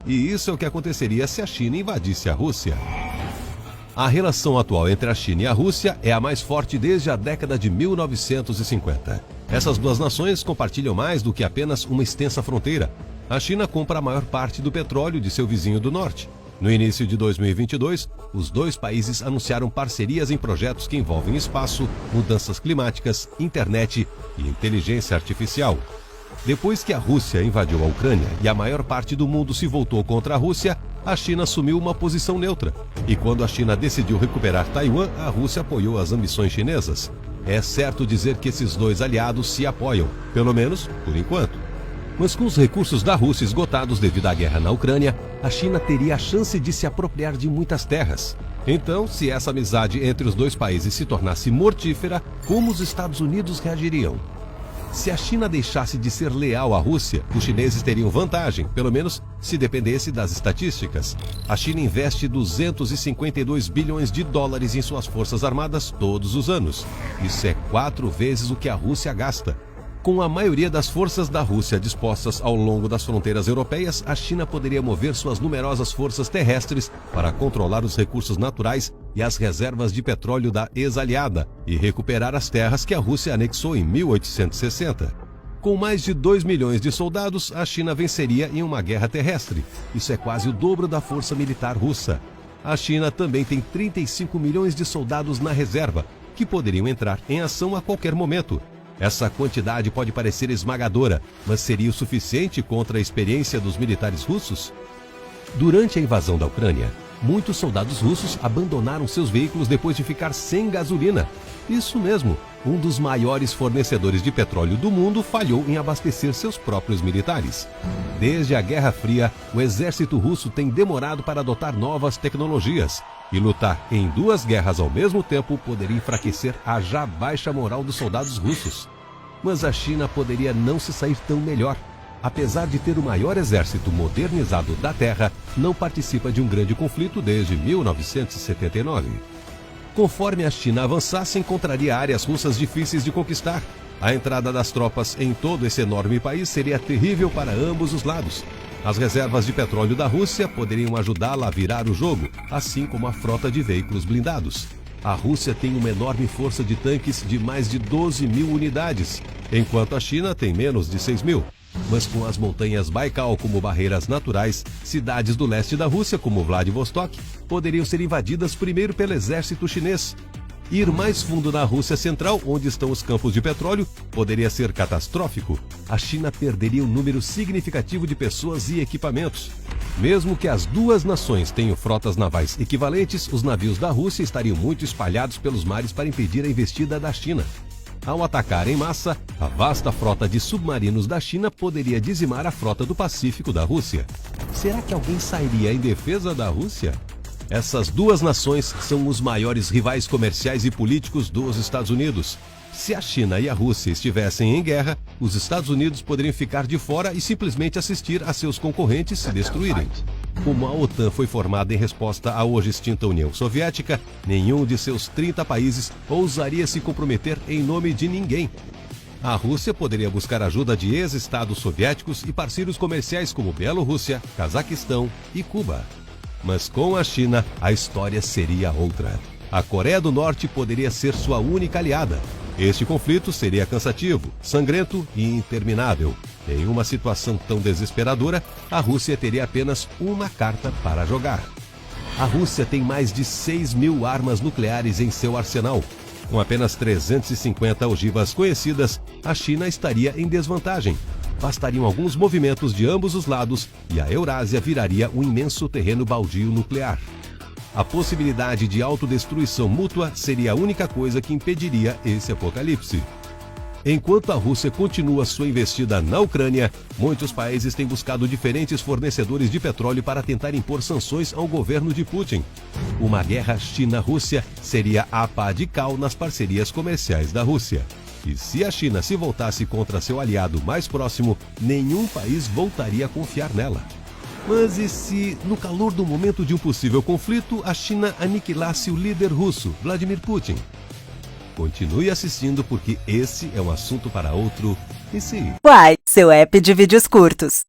E isso é o que aconteceria se a China invadisse a Rússia. A relação atual entre a China e a Rússia é a mais forte desde a década de 1950. Essas duas nações compartilham mais do que apenas uma extensa fronteira. A China compra a maior parte do petróleo de seu vizinho do norte. No início de 2022, os dois países anunciaram parcerias em projetos que envolvem espaço, mudanças climáticas, internet e inteligência artificial. Depois que a Rússia invadiu a Ucrânia e a maior parte do mundo se voltou contra a Rússia, a China assumiu uma posição neutra. E quando a China decidiu recuperar Taiwan, a Rússia apoiou as ambições chinesas. É certo dizer que esses dois aliados se apoiam, pelo menos por enquanto. Mas com os recursos da Rússia esgotados devido à guerra na Ucrânia, a China teria a chance de se apropriar de muitas terras. Então, se essa amizade entre os dois países se tornasse mortífera, como os Estados Unidos reagiriam? Se a China deixasse de ser leal à Rússia, os chineses teriam vantagem, pelo menos se dependesse das estatísticas. A China investe 252 bilhões de dólares em suas forças armadas todos os anos. Isso é 4 vezes o que a Rússia gasta. Com a maioria das forças da Rússia dispostas ao longo das fronteiras europeias, a China poderia mover suas numerosas forças terrestres para controlar os recursos naturais e as reservas de petróleo da ex-aliada e recuperar as terras que a Rússia anexou em 1860. Com mais de 2 milhões de soldados, a China venceria em uma guerra terrestre. Isso é quase o dobro da força militar russa. A China também tem 35 milhões de soldados na reserva, que poderiam entrar em ação a qualquer momento. Essa quantidade pode parecer esmagadora, mas seria o suficiente contra a experiência dos militares russos? Durante a invasão da Ucrânia, muitos soldados russos abandonaram seus veículos depois de ficar sem gasolina. Isso mesmo, um dos maiores fornecedores de petróleo do mundo falhou em abastecer seus próprios militares. Desde a Guerra Fria, o exército russo tem demorado para adotar novas tecnologias. E lutar em 2 guerras ao mesmo tempo poderia enfraquecer a já baixa moral dos soldados russos. Mas a China poderia não se sair tão melhor. Apesar de ter o maior exército modernizado da Terra, não participa de um grande conflito desde 1979. Conforme a China avançasse, encontraria áreas russas difíceis de conquistar. A entrada das tropas em todo esse enorme país seria terrível para ambos os lados. As reservas de petróleo da Rússia poderiam ajudá-la a virar o jogo, assim como a frota de veículos blindados. A Rússia tem uma enorme força de tanques de mais de 12 mil unidades, enquanto a China tem menos de 6 mil. Mas com as montanhas Baikal como barreiras naturais, cidades do leste da Rússia, como Vladivostok, poderiam ser invadidas primeiro pelo exército chinês. Ir mais fundo na Rússia Central, onde estão os campos de petróleo, poderia ser catastrófico. A China perderia um número significativo de pessoas e equipamentos. Mesmo que as duas nações tenham frotas navais equivalentes, os navios da Rússia estariam muito espalhados pelos mares para impedir a investida da China. Ao atacar em massa, a vasta frota de submarinos da China poderia dizimar a frota do Pacífico da Rússia. Será que alguém sairia em defesa da Rússia? Essas duas nações são os maiores rivais comerciais e políticos dos Estados Unidos. Se a China e a Rússia estivessem em guerra, os Estados Unidos poderiam ficar de fora e simplesmente assistir a seus concorrentes se destruírem. Como a OTAN foi formada em resposta à hoje extinta União Soviética, nenhum de seus 30 países ousaria se comprometer em nome de ninguém. A Rússia poderia buscar ajuda de ex-estados soviéticos e parceiros comerciais como Bielorrússia, Cazaquistão e Cuba. Mas com a China, a história seria outra. A Coreia do Norte poderia ser sua única aliada. Este conflito seria cansativo, sangrento e interminável. Em uma situação tão desesperadora, a Rússia teria apenas uma carta para jogar. A Rússia tem mais de 6 mil armas nucleares em seu arsenal. Com apenas 350 ogivas conhecidas, a China estaria em desvantagem. Bastariam alguns movimentos de ambos os lados e a Eurásia viraria um imenso terreno baldio nuclear. A possibilidade de autodestruição mútua seria a única coisa que impediria esse apocalipse. Enquanto a Rússia continua sua investida na Ucrânia, muitos países têm buscado diferentes fornecedores de petróleo para tentar impor sanções ao governo de Putin. Uma guerra China-Rússia seria a pá de cal nas parcerias comerciais da Rússia. E se a China se voltasse contra seu aliado mais próximo, nenhum país voltaria a confiar nela. Mas e se, no calor do momento de um possível conflito, a China aniquilasse o líder russo, Vladimir Putin? Continue assistindo porque esse é um assunto para outro. E se... Uai, seu app de vídeos curtos.